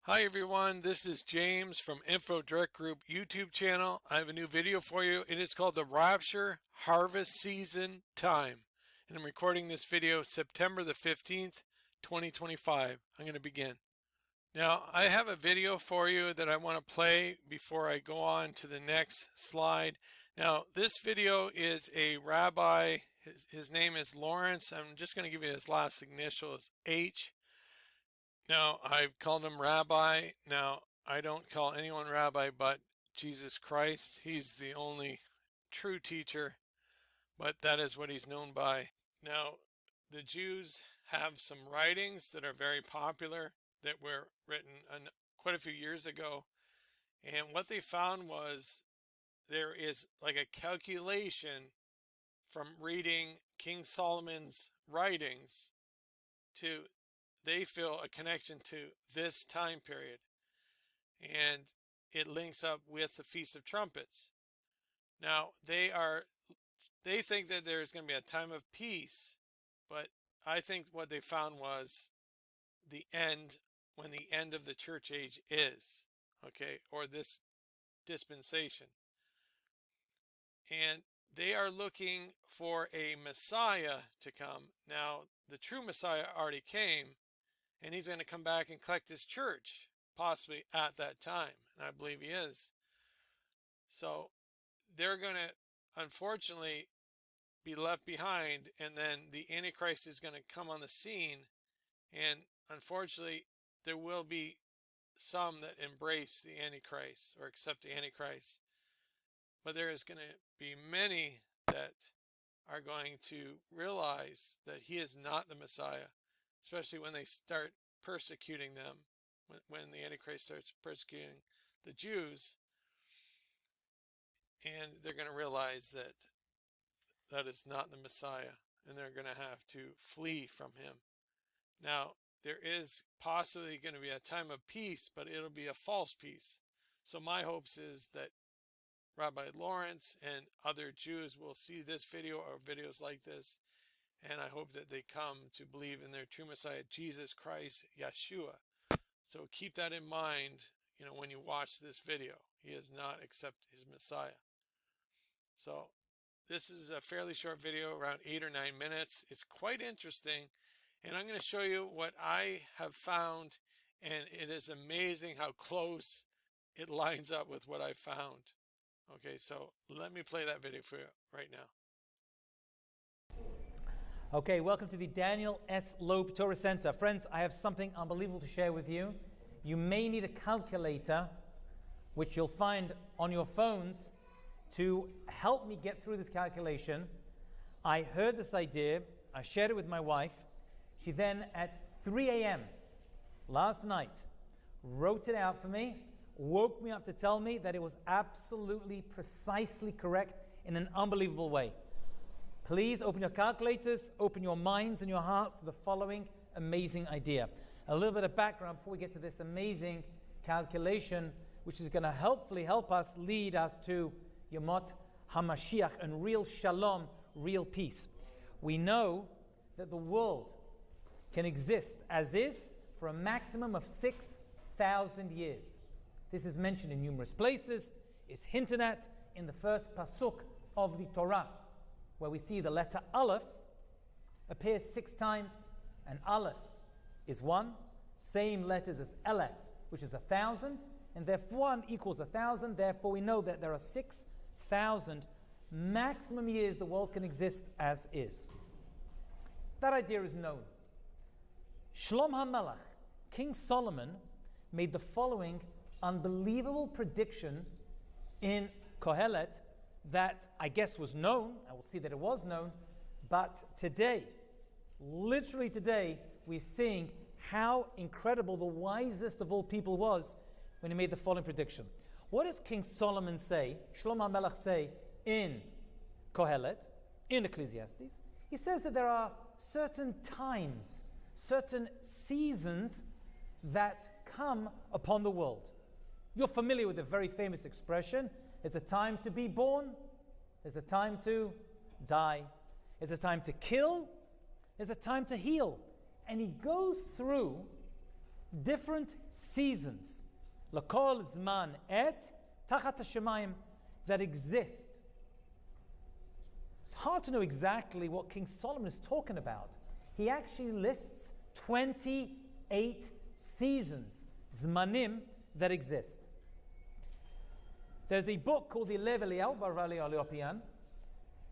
Hi everyone, this is James from Info Direct Group YouTube channel. I have a new video for you. It is called the Rapture Harvest Season Time. And I'm recording this video September the 15th, 2025. I'm going to begin. Now, I have a video for you that I want to play before I go on to the next slide. Now, this video is a rabbi. His name is Lawrence. I'm just going to give you his last initial is H. Now, I've called him Rabbi. Now, I don't call anyone Rabbi but Jesus Christ. He's the only true teacher, but that is what he's known by. Now, the Jews have some writings that are very popular that were written quite a few years ago. And what they found was there is like a calculation from reading King Solomon's writings to they feel a connection to this time period, and it links up with the Feast of Trumpets. Now they think that there's going to be a time of peace, but I think what they found was the end, when the end of the church age is, okay, or this dispensation, and they are looking for a Messiah to come. Now the true Messiah already came, and he's going to come back and collect his church, possibly at that time. And I believe he is. So they're going to, unfortunately, be left behind. And then the Antichrist is going to come on the scene. And unfortunately, there will be some that embrace the Antichrist or accept the Antichrist. But there is going to be many that are going to realize that he is not the Messiah, especially when they start persecuting them, when the Antichrist starts persecuting the Jews, and they're going to realize that that is not the Messiah, and they're going to have to flee from him. Now, there is possibly going to be a time of peace, but it'll be a false peace. So my hopes is that Rabbi Lawrence and other Jews will see this video or videos like this, and I hope that they come to believe in their true Messiah, Jesus Christ, Yeshua. So keep that in mind, when you watch this video. He has not accepted his Messiah. So this is a fairly short video, around 8 or 9 minutes. It's quite interesting, and I'm going to show you what I have found, and it is amazing how close it lines up with what I found. Okay, so let me play that video for you right now. Okay, welcome to the Daniel S. Loeb Torah Center. Friends, I have something unbelievable to share with you. You may need a calculator, which you'll find on your phones, to help me get through this calculation. I heard this idea, I shared it with my wife. She then, at 3 a.m. last night, wrote it out for me, woke me up to tell me that it was absolutely, precisely correct in an unbelievable way. Please open your calculators, open your minds and your hearts to the following amazing idea. A little bit of background before we get to this amazing calculation, which is going to hopefully help us, lead us to Yemot HaMashiach and real shalom, real peace. We know that the world can exist as is for a maximum of 6,000 years. This is mentioned in numerous places. It's hinted at in the first pasuk of the Torah, where we see the letter Aleph appears 6 times, and Aleph is 1, same letters as Aleph, which is 1,000, and therefore 1 equals 1,000. Therefore we know that there are 6,000 maximum years the world can exist as is. That idea is known. Shlom HaMelech, King Solomon, made the following unbelievable prediction in Kohelet that I guess was known. I will see that it was known, but today, literally today, we're seeing how incredible the wisest of all people was when he made the following prediction. What does King Solomon say, Shlomo HaMelech say in Kohelet, in Ecclesiastes? He says that there are certain times, certain seasons that come upon the world. You're familiar with the very famous expression, there's a time to be born, there's a time to die, there's a time to kill, there's a time to heal. And he goes through different seasons, lakol zman et tachat hashemayim, that exist. It's hard to know exactly what King Solomon is talking about. He actually lists 28 seasons, zmanim, that exist. There's a book called the Lev Eliyahu Bar Eliyahu,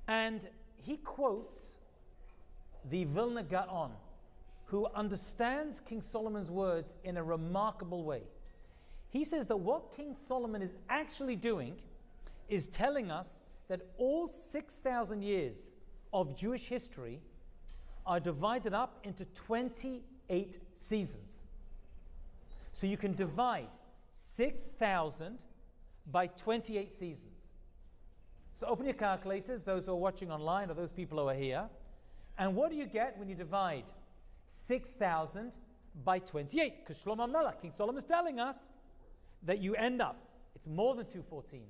and he quotes the Vilna Gaon, who understands King Solomon's words in a remarkable way. He says that what King Solomon is actually doing is telling us that all 6,000 years of Jewish history are divided up into 28 seasons. So you can divide 6,000 by 28 seasons. So open your calculators, those who are watching online or those people who are here, and what do you get when you divide 6,000 by 28? Because Shlomo Melech, King Solomon, is telling us that you end up, it's more than 214.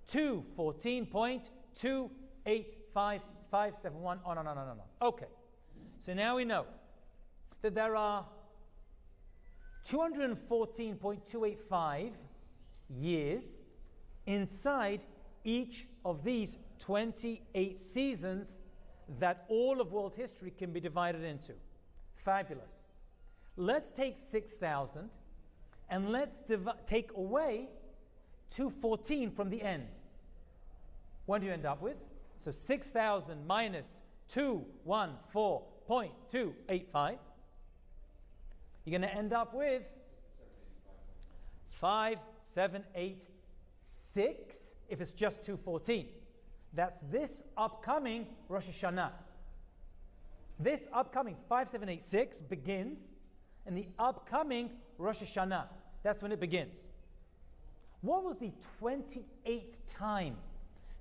214.2855571, on. Okay, so now we know that there are 214.285 years inside each of these 28 seasons that all of world history can be divided into. Fabulous. Let's take 6,000 and let's take away 214 from the end. What do you end up with? So 6,000 minus 214.285. You're going to end up with 5786 if it's just 214. That's this upcoming Rosh Hashanah. This upcoming 5786 begins, and the upcoming Rosh Hashanah, that's when it begins. What was the 28th time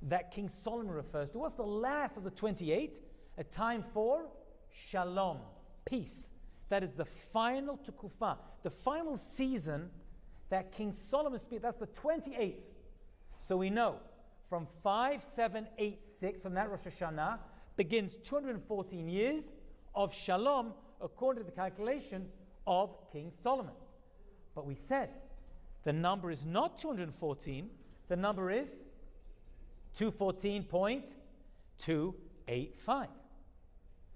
that King Solomon refers to? What's the last of the 28? A time for shalom, peace. That is the final tukufah, the final season that King Solomon speaks. That's the 28th. So we know from 5786, from that Rosh Hashanah, begins 214 years of shalom according to the calculation of King Solomon. But we said the number is not 214, the number is 214.285.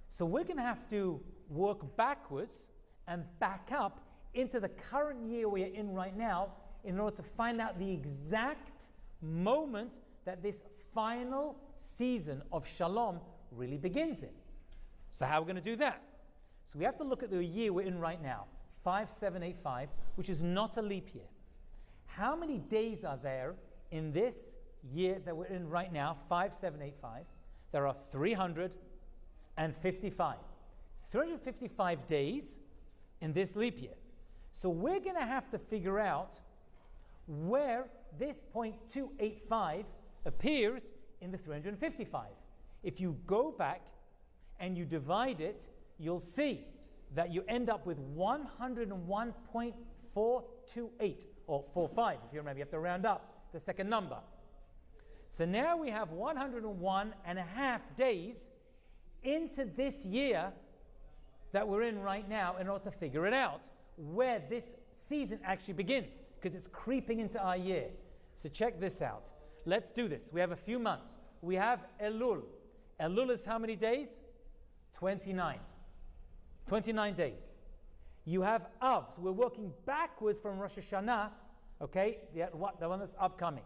So we're going to have to work backwards and back up into the current year we are in right now in order to find out the exact moment that this final season of shalom really begins in. So how are we going to do that? So we have to look at the year we're in right now, 5785, which is not a leap year. How many days are there in this year that we're in right now, 5785? There are 355. 355 days in this leap year. So we're going to have to figure out where this 0.285 appears in the 355. If you go back and you divide it, you'll see that you end up with 101.428, or 45, if you remember. You have to round up the second number. So now we have 101 and a half days into this year that we're in right now in order to figure it out, where this season actually begins, because it's creeping into our year. So check this out. Let's do this. We have a few months. We have Elul. Elul is how many days? 29. 29 days. You have Av. So we're working backwards from Rosh Hashanah, okay, the one that's upcoming.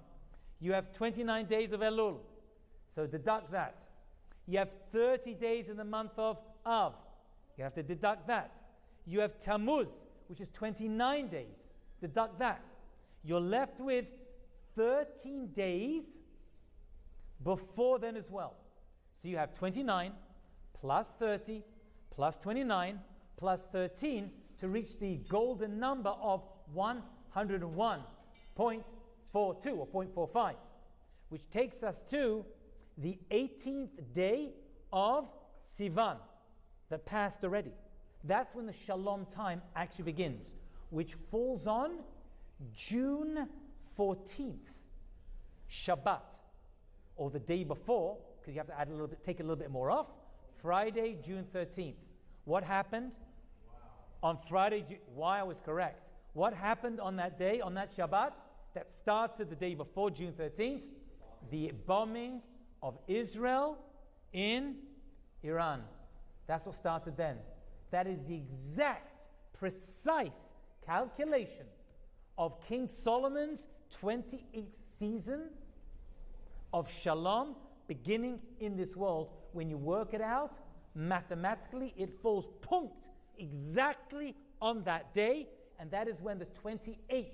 You have 29 days of Elul. So deduct that. You have 30 days in the month of Av. You have to deduct that. You have Tammuz, which is 29 days. Deduct that. You're left with 13 days before then as well. So you have 29 plus 30 plus 29 plus 13 to reach the golden number of 101.42 or 0.45, which takes us to the 18th day of Sivan that passed already. That's when the Shalom time actually begins, which falls on June 14th, Shabbat, or the day before, because you have to add a little bit, take a little bit more off, Friday, June 13th. What happened? On Friday, why I was correct. What happened on that day, on that Shabbat, that started the day before June 13th? The bombing of Israel in Iran. That's what started then. That is the exact, precise calculation of King Solomon's 28th season of shalom beginning in this world. When you work it out, mathematically it falls punct exactly on that day, and that is when the 28th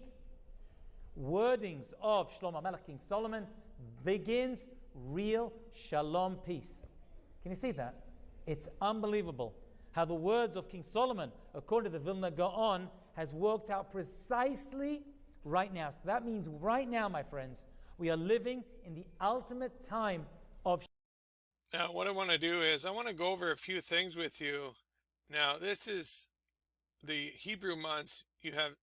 wordings of Shlomo Melech, King Solomon, begins real shalom peace. Can you see that? It's unbelievable how the words of King Solomon, according to the Vilna Gaon, has worked out precisely right now. So that means right now, my friends, we are living in the ultimate time of. Now, what I want to do is I want to go over a few things with you. Now, this is the Hebrew months. You have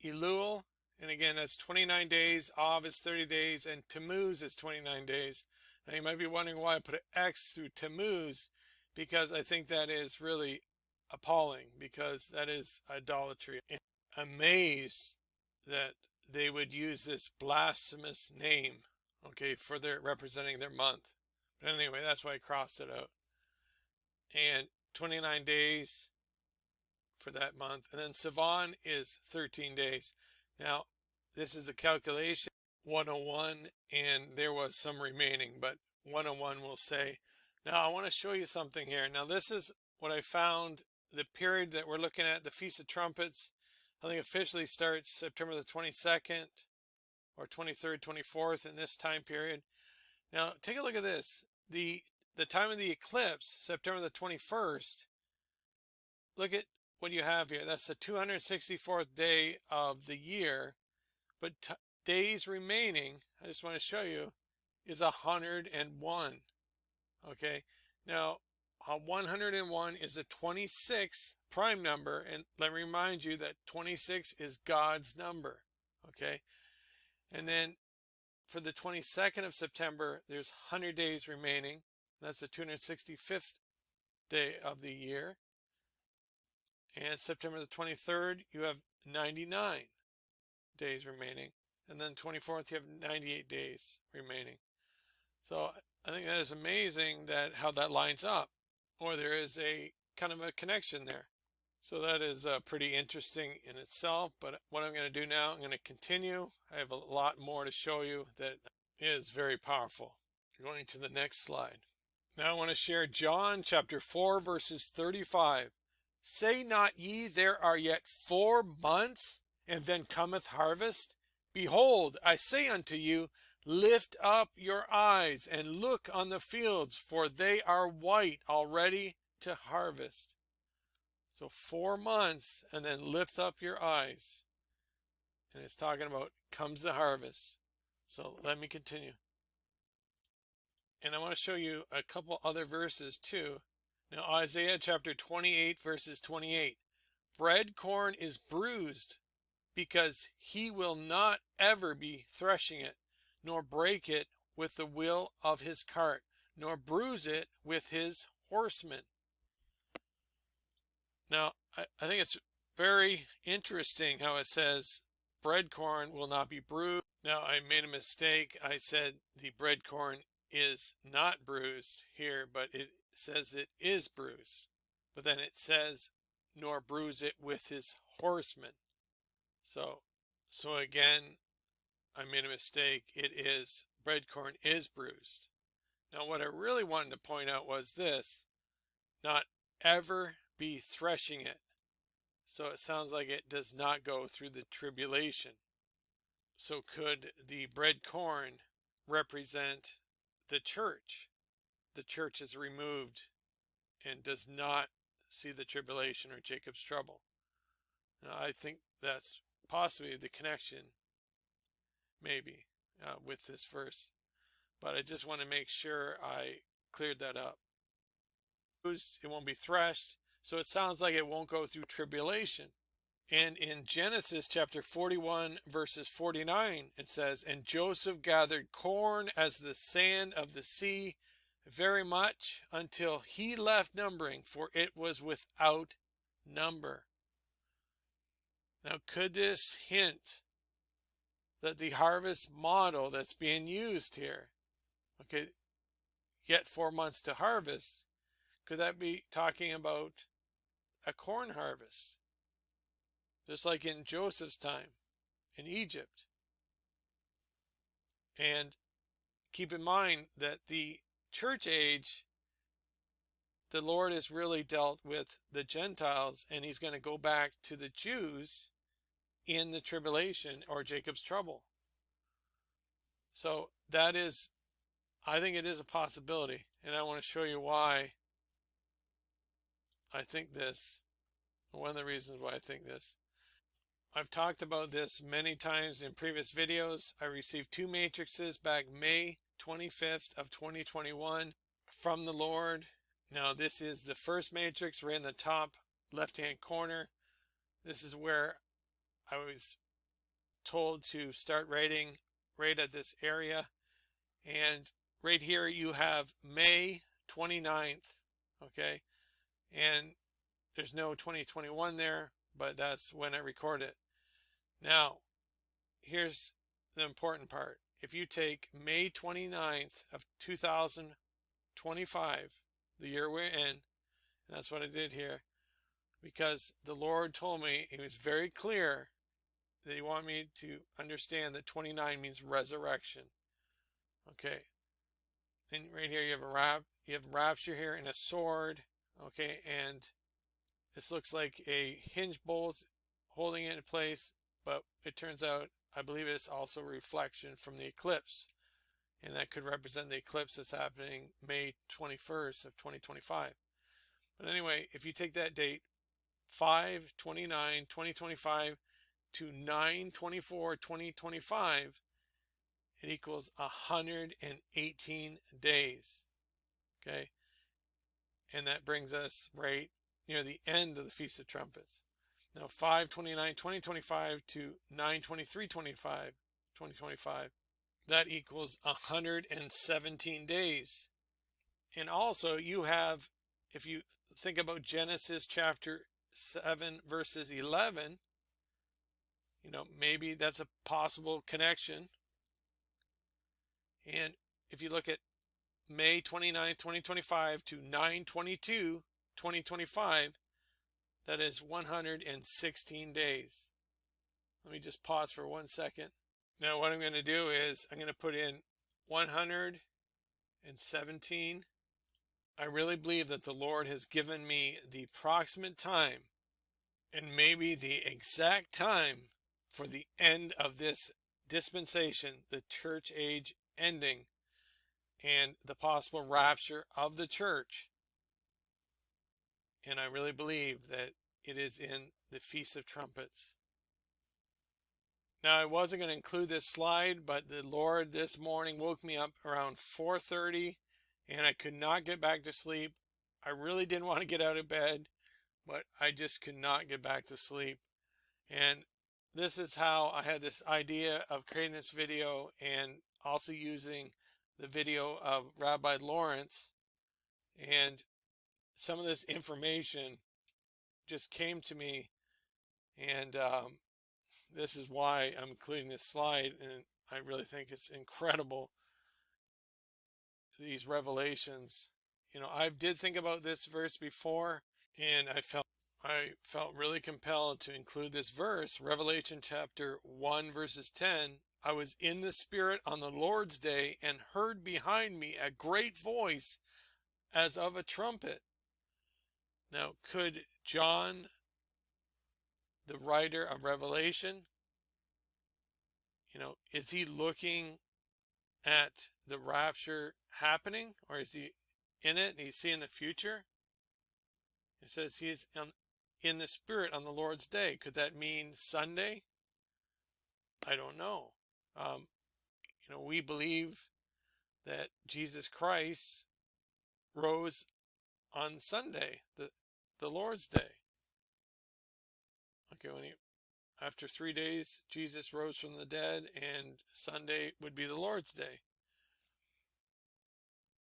Elul, and again, that's 29 days. Av is 30 days, and Tammuz is 29 days. Now, you might be wondering why I put an X through Tammuz, because I think that is really appalling, because that is idolatry. I'm amazed that they would use this blasphemous name, okay, for their representing their month. But anyway, that's why I crossed it out. And 29 days for that month. And then Sivan is 13 days. Now, this is the calculation 101, and there was some remaining, but 101 will say. Now, I want to show you something here. Now, this is what I found, the period that we're looking at, the Feast of Trumpets. I think officially starts September the 22nd or 23rd, 24th in this time period. Now, take a look at this. The time of the eclipse, September the 21st, look at what you have here. That's the 264th day of the year, but days remaining, I just want to show you, is 101. Okay, now 101 is the 26th prime number, and let me remind you that 26 is God's number. Okay, and then for the 22nd of September, there's 100 days remaining. That's the 265th day of the year. And September the 23rd, you have 99 days remaining. And then 24th, you have 98 days remaining. So I think that is amazing that how that lines up, or there is a kind of a connection there. So that is pretty interesting in itself. But what I'm going to do now, I'm going to continue. I have a lot more to show you that is very powerful. Going to the next slide. Now I want to share John chapter 4 verses 35. Say not ye, there are yet 4 months, and then cometh harvest? Behold, I say unto you, lift up your eyes and look on the fields, for they are white already to harvest. So 4 months, and then lift up your eyes. And it's talking about comes the harvest. So let me continue. And I want to show you a couple other verses too. Now Isaiah chapter 28 verses 28. Bread corn is bruised, because he will not ever be threshing it, nor break it with the wheel of his cart, nor bruise it with his horsemen. Now, I think it's very interesting how it says bread corn will not be bruised. Now, I made a mistake. I said the bread corn is not bruised here, but it says it is bruised. But then it says, nor bruise it with his horsemen. So again, I made a mistake. It is, bread corn is bruised. Now, what I really wanted to point out was this, not ever be threshing it. So it sounds like it does not go through the tribulation. So could the bread corn represent the church? The church is removed and does not see the tribulation or Jacob's trouble. Now, I think that's possibly the connection, maybe, with this verse. But I just want to make sure I cleared that up. It won't be threshed, so it sounds like it won't go through tribulation. And in Genesis chapter 41 verses 49, it says, and Joseph gathered corn as the sand of the sea, very much, until he left numbering, for it was without number. Now, could this hint that the harvest model that's being used here, okay, yet 4 months to harvest, could that be talking about a corn harvest? Just like in Joseph's time in Egypt. And keep in mind that the church age, the Lord has really dealt with the Gentiles, and he's going to go back to the Jews in the tribulation or Jacob's trouble. So that is, I think it is a possibility, and I want to show you why I think this. One of the reasons why I think this. I've talked about this many times in previous videos. I received 2 matrices back May 25th of 2021 from the Lord. Now this is the first matrix right in the top left-hand corner. This is where I was told to start writing right at this area. And right here you have May 29th, okay? And there's no 2021 there, but that's when I record it. Now, here's the important part. If you take May 29th of 2025, the year we're in, and that's what I did here, because the Lord told me, he was very clear that he wanted me to understand that 29 means resurrection. Okay. And right here you have rapture here and a sword. Okay, and this looks like a hinge bolt holding it in place, but it turns out, I believe it's also a reflection from the eclipse. And that could represent the eclipse that's happening May 21st of 2025. But anyway, if you take that date, 5/29/2025 to 9/24/2025, it equals 118 days. Okay? And that brings us right near the end of the Feast of Trumpets. Now, 5/29/2025 to 9/23/2025, that equals 117 days. And also, you have, if you think about Genesis chapter 7, verses 11, maybe that's a possible connection. And if you look at May 29th, 2025 to 9/22/2025, that is 116 days. Let me just pause for 1 second. Now what I'm going to do is I'm going to put in 117. I really believe that the Lord has given me the approximate time and maybe the exact time for the end of this dispensation, the church age ending, and the possible rapture of the church. And I really believe that it is in the Feast of Trumpets. Now, I wasn't going to include this slide, but the Lord this morning woke me up around 4:30, and I could not get back to sleep. I really didn't want to get out of bed, but I just could not get back to sleep. And this is how I had this idea of creating this video and also using the video of Rabbi Lawrence. And some of this information just came to me, and this is why I'm including this slide, and I really think it's incredible, these revelations. I did think about this verse before, and I felt really compelled to include this verse, Revelation chapter 1, verses 10. I was in the Spirit on the Lord's day and heard behind me a great voice as of a trumpet. Now, could John, the writer of Revelation, is he looking at the rapture happening, or is he in it and he's seeing the future? It says he's in the Spirit on the Lord's day. Could that mean Sunday? I don't know. We believe that Jesus Christ rose on Sunday, the Lord's day. Okay, after 3 days, Jesus rose from the dead, and Sunday would be the Lord's day.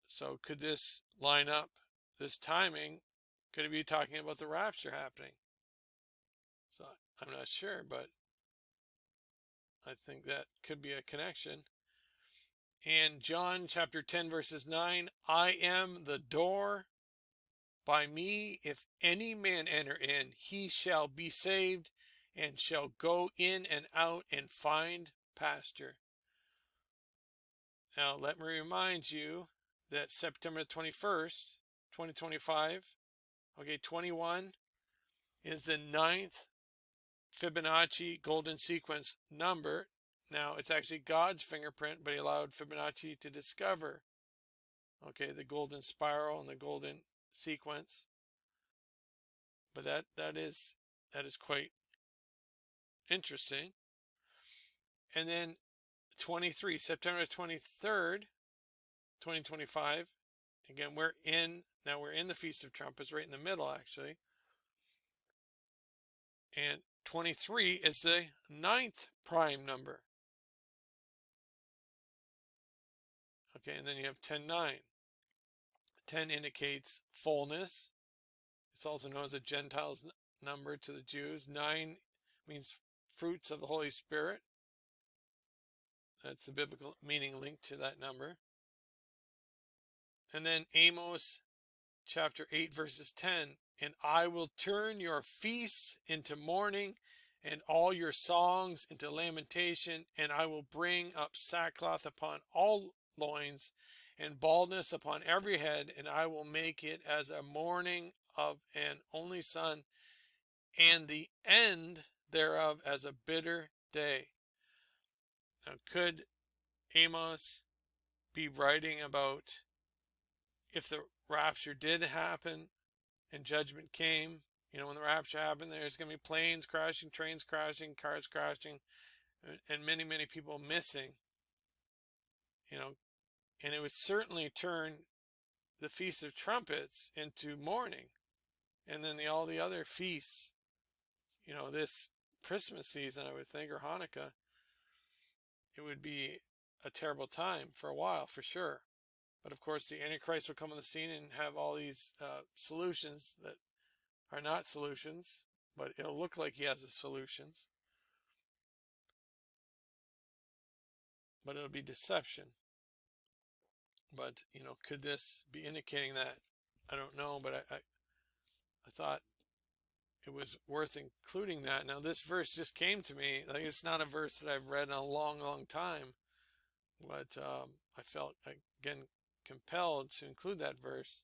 So could this line up, this timing? Could it be talking about the rapture happening? So I'm not sure, but I think that could be a connection. And John chapter 10 verses 9, I am the door. By me, if any man enter in, he shall be saved, and shall go in and out and find pasture. Now, let me remind you that September 21st, 2025, 21 is the 9th Fibonacci golden sequence number. Now, it's actually God's fingerprint, but he allowed Fibonacci to discover, the golden spiral and the golden sequence. But that is quite interesting. And then 23, September 23rd, 2025. Again, we're in the Feast of Trumpets, right in the middle, actually. And 23 is the 9th prime number. Okay, and then you have 10-9. 10 indicates fullness. It's also known as a Gentiles number to the Jews. 9 means fruits of the Holy Spirit. That's the biblical meaning linked to that number. And then Amos chapter 8 verses 10. And I will turn your feasts into mourning, and all your songs into lamentation, and I will bring up sackcloth upon all loins, and baldness upon every head, and I will make it as a mourning of an only son, and the end thereof as a bitter day. Now, could Amos be writing about if the rapture did happen and judgment came? When the rapture happened, there's going to be planes crashing, trains crashing, cars crashing, and many, many people missing. And it would certainly turn the Feast of Trumpets into mourning. And then all the other feasts, this Christmas season, I would think, or Hanukkah, it would be a terrible time for a while, for sure. But of course, the Antichrist will come on the scene and have all these solutions that are not solutions, but it'll look like he has the solutions. But it'll be deception. But, could this be indicating that? I don't know, but I thought it was worth including that. Now, this verse just came to me. Like, it's not a verse that I've read in a long, long time. But I felt, again, compelled to include that verse.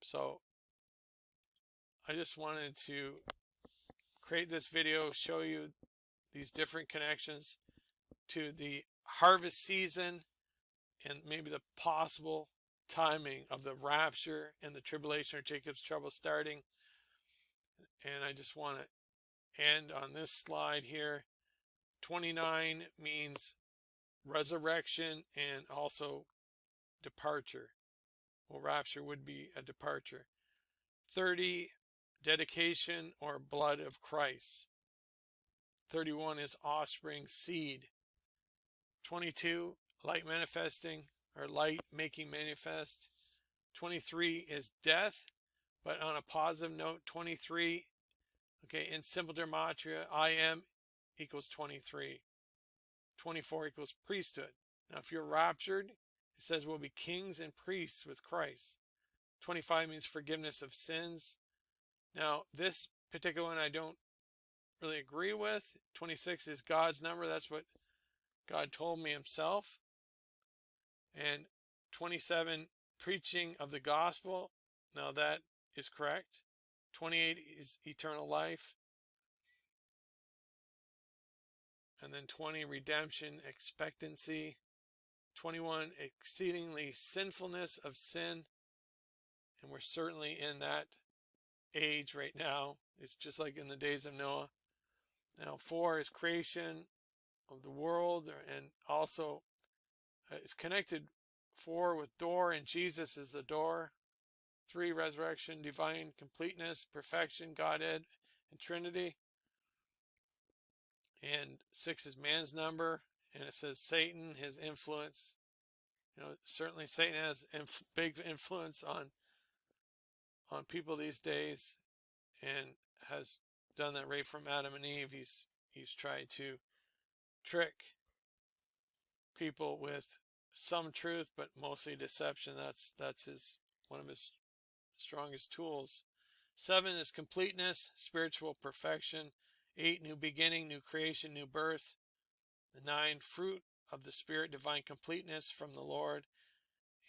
So I just wanted to create this video, show you these different connections to the harvest season and maybe the possible timing of the rapture and the tribulation or Jacob's trouble starting. And I just want to end on this slide here. 29 means resurrection and also departure. Well, rapture would be a departure. 30, dedication or blood of Christ. 31 is offspring, seed. 22, light manifesting or light making manifest. 23 is death, but on a positive note, 23, in simple gematria, I am equals 23. 24 equals priesthood. Now, if you're raptured, it says we'll be kings and priests with Christ. 25 means forgiveness of sins. Now, this particular one I don't really agree with. 26 is God's number. That's what God told me himself. And 27, preaching of the gospel. Now, that is correct. 28 is eternal life. And then 20, redemption, expectancy. 21, exceedingly sinfulness of sin. And we're certainly in that age right now. It's just like in the days of Noah. Now, 4 is creation of the world, and also it's connected 4 with door, and Jesus is the door. 3, resurrection, divine completeness, perfection, Godhead, and Trinity. And 6 is man's number, and it says Satan, his influence. Certainly Satan has big influence on people these days, and has done that right from Adam and Eve. He's tried to trick people with some truth, but mostly deception. That's one of his strongest tools. 7 is completeness, spiritual perfection. 8, new beginning, new creation, new birth. 9, fruit of the Spirit, divine completeness from the Lord.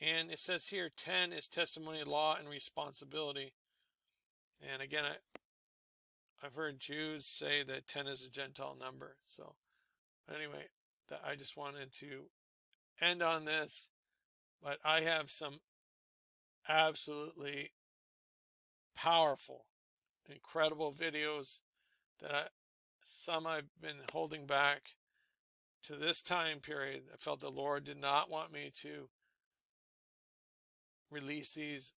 And it says here 10 is testimony, law, and responsibility. And again, I've heard Jews say that 10 is a Gentile number. So anyway, I just wanted to end on this. But I have some absolutely powerful, incredible videos that some I've been holding back to this time period. I felt the Lord did not want me to release these.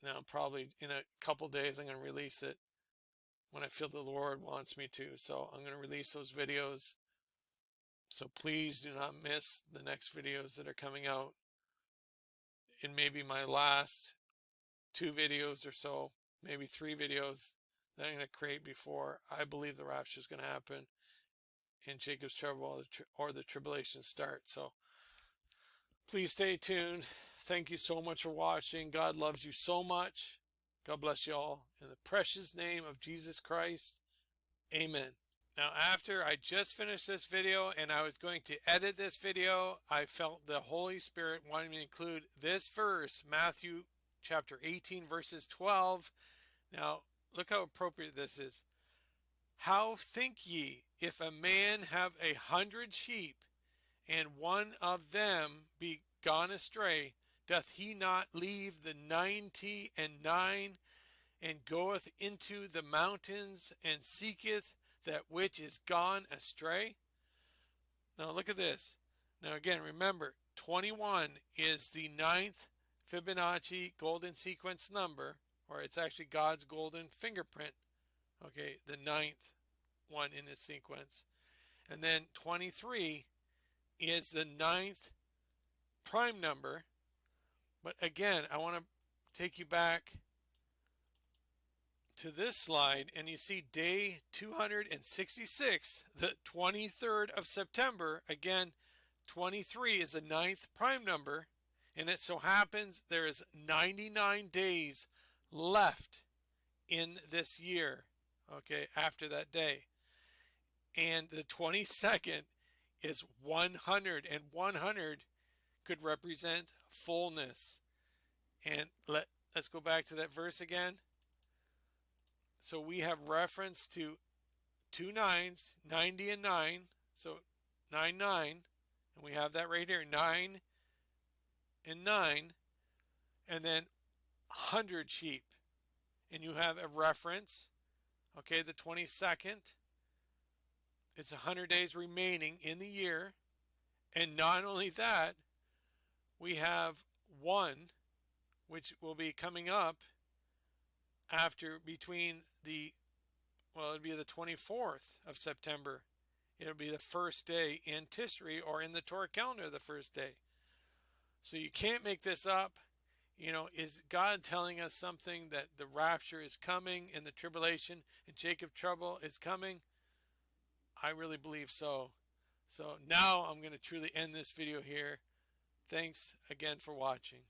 Now, probably in a couple days, I'm going to release it when I feel the Lord wants me to. So I'm going to release those videos. So please do not miss the next videos that are coming out. In maybe my last 2 videos or so, maybe 3 videos that I'm going to create before I believe the rapture is going to happen and Jacob's trouble or the tribulation start. So please stay tuned. Thank you so much for watching. God loves you so much. God bless you all. In the precious name of Jesus Christ, amen. Now, after I just finished this video and I was going to edit this video, I felt the Holy Spirit wanted me to include this verse, Matthew chapter 18, verses 12. Now, look how appropriate this is. How think ye, if a man have 100 sheep, and one of them be gone astray, doth he not leave the 99 and goeth into the mountains and seeketh that which is gone astray? Now look at this. Now again, remember, 21 is the 9th Fibonacci golden sequence number, or it's actually God's golden fingerprint. Okay, the 9th one in the sequence. And then 23 is the 9th prime number. But again, I want to take you back to this slide, and you see day 266, the 23rd of September. Again, 23 is the 9th prime number, and it so happens there is 99 days left in this year, okay, after that day. And the 22nd is 100, and 100 could represent fullness. And let's go back to that verse again. So we have reference to 2 9s, 90 and 9. So 9, 9. And we have that right here, 9 and 9. And then 100 sheep. And you have a reference. Okay, the 22nd. It's 100 days remaining in the year. And not only that, we have 1, which will be coming up after between it'll be the 24th of September. It'll be the first day in Tisri, or in the Torah calendar, the first day. So you can't make this up. Is God telling us something, that the rapture is coming and the tribulation and Jacob's trouble is coming? I really believe so. So now I'm going to truly end this video here. Thanks again for watching.